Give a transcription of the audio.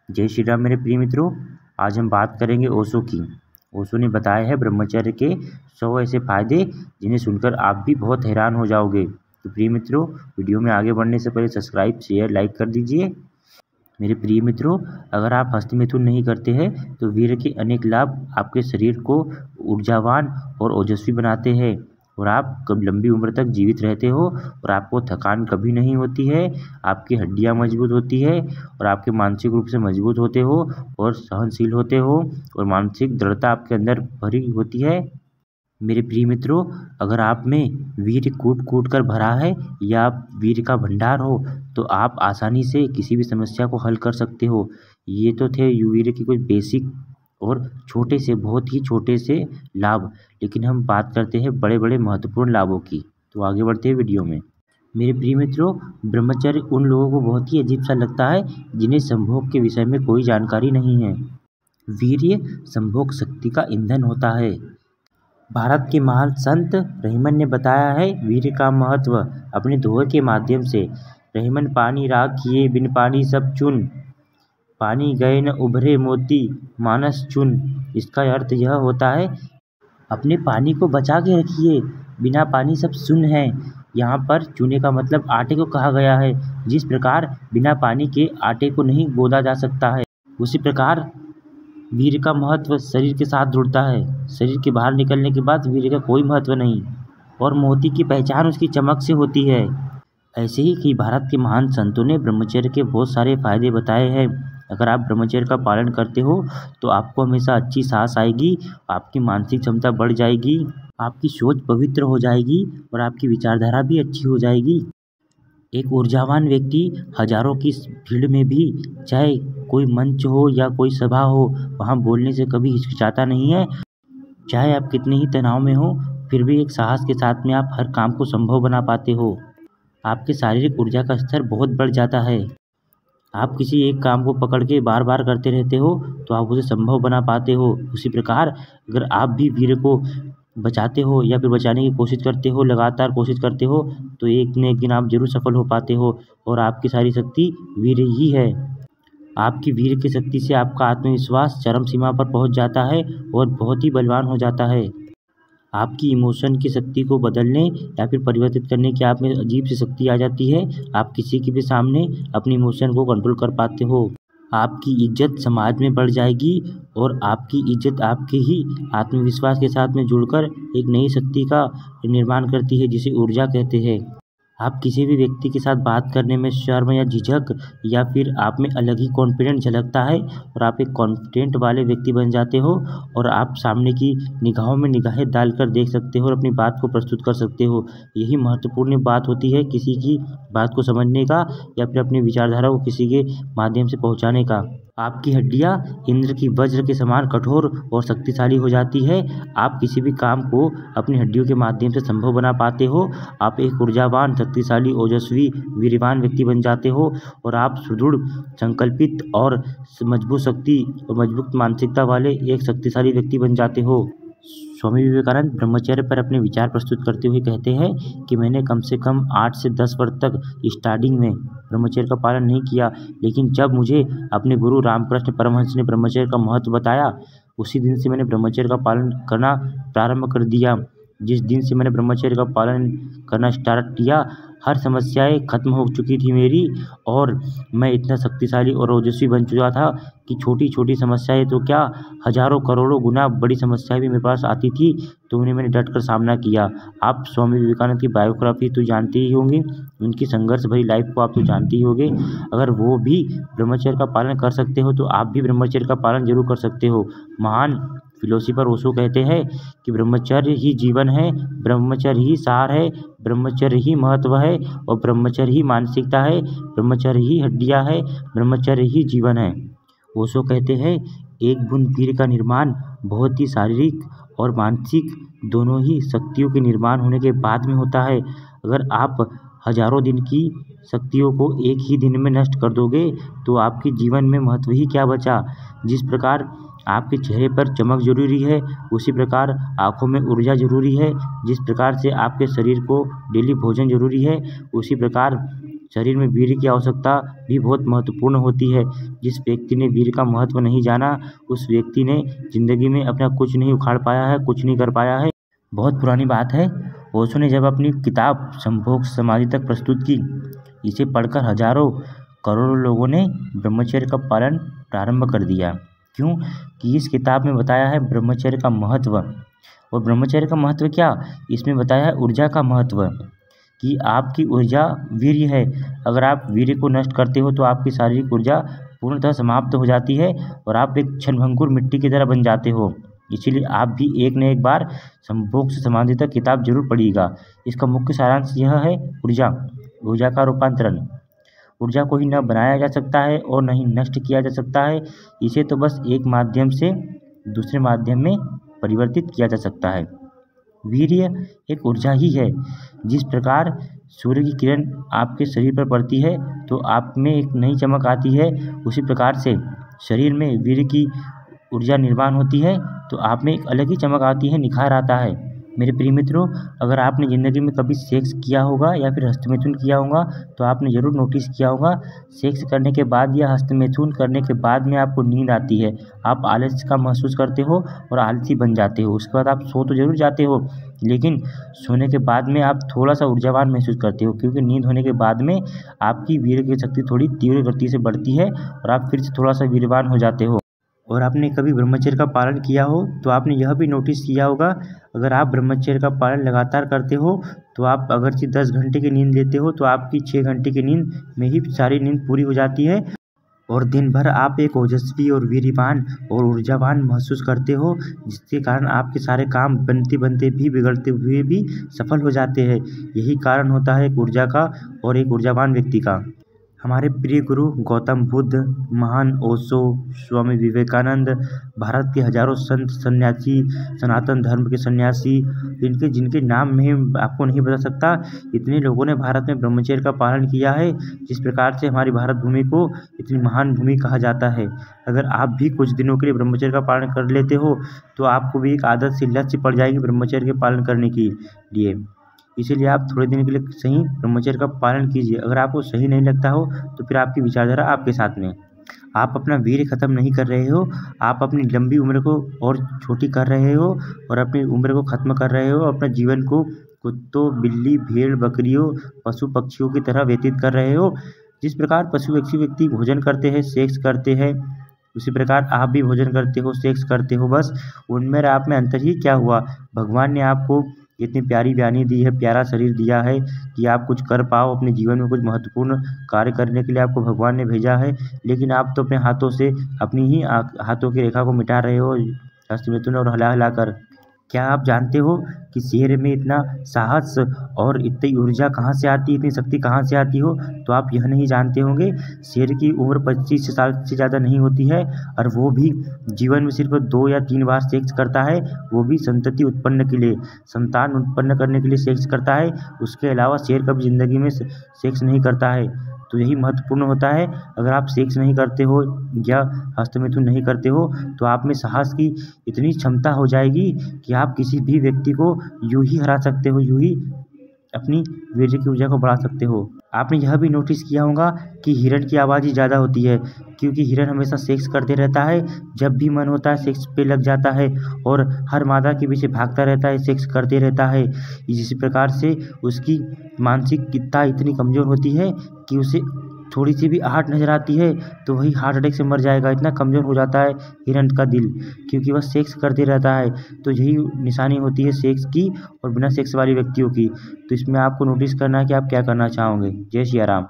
जय श्री राम मेरे प्रिय मित्रों। आज हम बात करेंगे ओशो की। ओशो ने बताया है ब्रह्मचर्य के 100 ऐसे फायदे जिन्हें सुनकर आप भी बहुत हैरान हो जाओगे। तो प्रिय मित्रों, वीडियो में आगे बढ़ने से पहले सब्सक्राइब शेयर लाइक कर दीजिए। मेरे प्रिय मित्रों, अगर आप हस्तमिथुन नहीं करते हैं तो वीर्य के अनेक लाभ आपके शरीर को ऊर्जावान और ओजस्वी बनाते हैं और आप कब लंबी उम्र तक जीवित रहते हो और आपको थकान कभी नहीं होती है। आपकी हड्डियां मजबूत होती है और आपके मानसिक रूप से मजबूत होते हो और सहनशील होते हो और मानसिक दृढ़ता आपके अंदर भरी होती है। मेरे प्रिय मित्रों, अगर आप में वीर्य कूट कूट कर भरा है या आप वीर्य का भंडार हो तो आप आसानी से किसी भी समस्या को हल कर सकते हो। ये तो थे वीर्य के कुछ बेसिक और छोटे से, बहुत ही छोटे से लाभ, लेकिन हम बात करते हैं बड़े बड़े महत्वपूर्ण लाभों की। तो आगे बढ़ते हैं वीडियो में। मेरे प्रिय मित्रों, ब्रह्मचर्य उन लोगों को बहुत ही अजीब सा लगता है जिन्हें संभोग के विषय में कोई जानकारी नहीं है। वीर्य संभोग शक्ति का ईंधन होता है। भारत के महान संत रहीमन ने बताया है वीर्य का महत्व अपने दोहे के माध्यम से। रहीमन पानी राग किए बिन पानी सब चुन, पानी गए न उभरे मोती मानस चुन। इसका अर्थ यह होता है अपने पानी को बचा के रखिए, बिना पानी सब सुन है। यहाँ पर चूने का मतलब आटे को कहा गया है। जिस प्रकार बिना पानी के आटे को नहीं गोदा जा सकता है, उसी प्रकार वीर्य का महत्व शरीर के साथ जुड़ता है। शरीर के बाहर निकलने के बाद वीर्य का कोई महत्व नहीं और मोती की पहचान उसकी चमक से होती है। ऐसे ही कि भारत के महान संतों ने ब्रह्मचर्य के बहुत सारे फायदे बताए हैं। अगर आप ब्रह्मचर्य का पालन करते हो तो आपको हमेशा अच्छी सांस आएगी, आपकी मानसिक क्षमता बढ़ जाएगी, आपकी सोच पवित्र हो जाएगी और आपकी विचारधारा भी अच्छी हो जाएगी। एक ऊर्जावान व्यक्ति हजारों की भीड़ में भी, चाहे कोई मंच हो या कोई सभा हो, वहाँ बोलने से कभी हिचकिचाता नहीं है। चाहे आप कितने ही तनाव में हो, फिर भी एक साहस के साथ में आप हर काम को संभव बना पाते हो। आपके शारीरिक ऊर्जा का स्तर बहुत बढ़ जाता है। आप किसी एक काम को पकड़ के बार बार करते रहते हो तो आप उसे संभव बना पाते हो। उसी प्रकार अगर आप भी वीर्य को बचाते हो या फिर बचाने की कोशिश करते हो, लगातार कोशिश करते हो, तो एक न एक दिन आप जरूर सफल हो पाते हो। और आपकी सारी शक्ति वीर्य ही है। आपकी वीर्य की शक्ति से आपका आत्मविश्वास चरम सीमा पर पहुंच जाता है और बहुत ही बलवान हो जाता है। आपकी इमोशन की शक्ति को बदलने या फिर परिवर्तित करने की आप में अजीब सी शक्ति आ जाती है। आप किसी के भी सामने अपनी इमोशन को कंट्रोल कर पाते हो। आपकी इज्जत समाज में बढ़ जाएगी और आपकी इज्जत आपके ही आत्मविश्वास के साथ में जुड़कर एक नई शक्ति का निर्माण करती है, जिसे ऊर्जा कहते हैं। आप किसी भी व्यक्ति के साथ बात करने में शर्म या झिझक या फिर आप में अलग ही कॉन्फिडेंस झलकता है और आप एक कॉन्फिडेंट वाले व्यक्ति बन जाते हो और आप सामने की निगाहों में निगाहें डालकर देख सकते हो और अपनी बात को प्रस्तुत कर सकते हो। यही महत्वपूर्ण बात होती है किसी की बात को समझने का या फिर अपनी विचारधारा को किसी के माध्यम से पहुंचाने का। आपकी हड्डियां इंद्र की वज्र के समान कठोर और शक्तिशाली हो जाती है। आप किसी भी काम को अपनी हड्डियों के माध्यम से संभव बना पाते हो। आप एक ऊर्जावान, शक्तिशाली, ओजस्वी, वीर्यवान व्यक्ति बन जाते हो और आप सुदृढ़, संकल्पित और मजबूत शक्ति और मजबूत मानसिकता वाले एक शक्तिशाली व्यक्ति बन जाते हो। स्वामी विवेकानंद ब्रह्मचर्य पर अपने विचार प्रस्तुत करते हुए कहते हैं कि मैंने कम से कम 8 से 10 वर्ष तक स्टार्टिंग में ब्रह्मचर्य का पालन नहीं किया, लेकिन जब मुझे अपने गुरु रामकृष्ण परमहंस ने ब्रह्मचर्य का महत्व बताया, उसी दिन से मैंने ब्रह्मचर्य का पालन करना प्रारंभ कर दिया। जिस दिन से मैंने ब्रह्मचर्य का पालन करना स्टार्ट किया, हर समस्याएं खत्म हो चुकी थी मेरी और मैं इतना शक्तिशाली और ओजस्वी बन चुका था कि छोटी छोटी समस्याएं तो क्या, हजारों करोड़ों गुना बड़ी समस्याएं भी मेरे पास आती थी, तो उन्हें मैंने डट कर सामना किया। आप स्वामी विवेकानंद की बायोग्राफी तो जानते ही होंगे, उनकी संघर्ष भरी लाइफ को आप तो जानते ही होंगे। अगर वो भी ब्रह्मचर्य का पालन कर सकते हो तो आप भी ब्रह्मचर्य का पालन जरूर कर सकते हो। महान फिलोसोफर ओशो कहते हैं कि ब्रह्मचर्य ही जीवन है, ब्रह्मचर्य ही सार है, ब्रह्मचर्य ही महत्व है और ब्रह्मचर्य ही मानसिकता है, ब्रह्मचर्य ही हड्डियां है, ब्रह्मचर्य ही जीवन है। ओशो कहते हैं एक बूंद वीर्य का निर्माण बहुत ही शारीरिक और मानसिक दोनों ही शक्तियों के निर्माण होने के बाद में होता है। अगर आप हजारों दिन की शक्तियों को एक ही दिन में नष्ट कर दोगे तो आपके जीवन में महत्व ही क्या बचा। जिस प्रकार आपके चेहरे पर चमक जरूरी है, उसी प्रकार आँखों में ऊर्जा जरूरी है। जिस प्रकार से आपके शरीर को डेली भोजन जरूरी है, उसी प्रकार शरीर में वीर्य की आवश्यकता भी बहुत महत्वपूर्ण होती है। जिस व्यक्ति ने वीर्य का महत्व नहीं जाना, उस व्यक्ति ने जिंदगी में अपना कुछ नहीं उखाड़ पाया है, कुछ नहीं कर पाया है। बहुत पुरानी बात है। ओशो ने जब अपनी किताब संभोग समाधि तक प्रस्तुत की, इसे पढ़कर हजारों करोड़ों लोगों ने ब्रह्मचर्य का पालन प्रारंभ कर दिया। क्यों? कि इस किताब में बताया है ब्रह्मचर्य का महत्व। और ब्रह्मचर्य का महत्व क्या? इसमें बताया है ऊर्जा का महत्व, कि आपकी ऊर्जा वीर्य है। अगर आप वीर्य को नष्ट करते हो तो आपकी शारीरिक ऊर्जा पूर्णतः समाप्त हो जाती है और आप एक क्षणभंगुर मिट्टी की तरह बन जाते हो। इसीलिए आप भी एक न एक बार संभोग से समाधि तक किताब जरूर पढ़िएगा। इसका मुख्य सारांश यह है, ऊर्जा का रूपांतरण। ऊर्जा को ही न बनाया जा सकता है और न ही नष्ट किया जा सकता है। इसे तो बस एक माध्यम से दूसरे माध्यम में परिवर्तित किया जा सकता है। वीर्य एक ऊर्जा ही है। जिस प्रकार सूर्य की किरण आपके शरीर पर पड़ती है तो आप में एक नई चमक आती है, उसी प्रकार से शरीर में वीर्य की ऊर्जा निर्माण होती है तो आप में एक अलग ही चमक आती है, निखार आता है। मेरे प्रिय मित्रों, अगर आपने ज़िंदगी में कभी सेक्स किया होगा या फिर हस्तमैथुन किया होगा तो आपने ज़रूर नोटिस किया होगा, सेक्स करने के बाद या हस्तमैथुन करने के बाद में आपको नींद आती है। आप आलस्य का महसूस करते हो और आलसी बन जाते हो। उसके बाद आप सो तो ज़रूर जाते हो, लेकिन सोने के बाद में आप थोड़ा सा ऊर्जावान महसूस करते हो, क्योंकि नींद होने के बाद में आपकी वीर्य की शक्ति थोड़ी तीव्र गति से बढ़ती है और आप फिर से थोड़ा सा वीर्यवान हो जाते हो। और आपने कभी ब्रह्मचर्य का पालन किया हो तो आपने यह भी नोटिस किया होगा, अगर आप ब्रह्मचर्य का पालन लगातार करते हो तो आप अगरचे 10 घंटे की नींद लेते हो तो आपकी 6 घंटे की नींद में ही सारी नींद पूरी हो जाती है और दिन भर आप एक ओजस्वी और वीर्यवान और ऊर्जावान महसूस करते हो, जिसके कारण आपके सारे काम बनते बनते भी बिगड़ते हुए भी सफल हो जाते हैं। यही कारण होता है एक ऊर्जा का और एक ऊर्जावान व्यक्ति का। हमारे प्रिय गुरु गौतम बुद्ध, महान ओशो, स्वामी विवेकानंद, भारत के हजारों संत सन्यासी, सनातन धर्म के सन्यासी, जिनके नाम में आपको नहीं बता सकता, इतने लोगों ने भारत में ब्रह्मचर्य का पालन किया है। जिस प्रकार से हमारी भारत भूमि को इतनी महान भूमि कहा जाता है। अगर आप भी कुछ दिनों के लिए ब्रह्मचर्य का पालन कर लेते हो तो आपको भी एक आदत सी लत पड़ जाएगी ब्रह्मचर्य के पालन करने के लिए। इसीलिए आप थोड़े दिन के लिए सही ब्रह्मचर्य का पालन कीजिए। अगर आपको सही नहीं लगता हो तो फिर आपकी विचारधारा आपके साथ में। आप अपना वीर्य खत्म नहीं कर रहे हो, आप अपनी लंबी उम्र को और छोटी कर रहे हो और अपनी उम्र को खत्म कर रहे हो। अपना जीवन को कुत्तों, बिल्ली, भेड़, बकरियों, पशु पक्षियों की तरह व्यतीत कर रहे हो। जिस प्रकार पशु व्यक्ति भोजन करते हैं, सेक्स करते हैं, उसी प्रकार आप भी भोजन करते हो, सेक्स करते हो। बस उनमें आप में अंतर ही क्या हुआ? भगवान ने आपको इतनी प्यारी बयानी दी है, प्यारा शरीर दिया है कि आप कुछ कर पाओ अपने जीवन में, कुछ महत्वपूर्ण कार्य करने के लिए आपको भगवान ने भेजा है। लेकिन आप तो अपने हाथों से अपनी ही हाथों की रेखा को मिटा रहे हो हस्तमैथुन और हिला कर। क्या आप जानते हो कि शेर में इतना साहस और इतनी ऊर्जा कहाँ से आती है, इतनी शक्ति कहाँ से आती हो? तो आप यह नहीं जानते होंगे, शेर की उम्र 25 साल से ज़्यादा नहीं होती है और वो भी जीवन में सिर्फ 2 या 3 बार सेक्स करता है, वो भी संतति उत्पन्न के लिए, संतान उत्पन्न करने के लिए सेक्स करता है। उसके अलावा शेर कभी ज़िंदगी में सेक्स नहीं करता है। तो यही महत्वपूर्ण होता है। अगर आप सेक्स नहीं करते हो या हस्तमैथुन नहीं करते हो तो आप में साहस की इतनी क्षमता हो जाएगी कि आप किसी भी व्यक्ति को यूं ही हरा सकते हो, यूं ही अपनी वीर्य की ऊर्जा को बढ़ा सकते हो। आपने यह भी नोटिस किया होगा कि हिरण की आवाज़ ही ज़्यादा होती है, क्योंकि हिरण हमेशा सेक्स करते रहता है। जब भी मन होता है सेक्स पे लग जाता है और हर मादा के पीछे भागता रहता है, सेक्स करते रहता है। इसी प्रकार से उसकी मानसिकता इतनी कमज़ोर होती है कि उसे थोड़ी सी भी आहट नज़र आती है तो वही हार्ट अटैक से मर जाएगा। इतना कमज़ोर हो जाता है हिरण का दिल, क्योंकि वह सेक्स करते रहता है। तो यही निशानी होती है सेक्स की और बिना सेक्स वाले व्यक्तियों की। तो इसमें आपको नोटिस करना है कि आप क्या करना चाहोगे। जय सिया राम।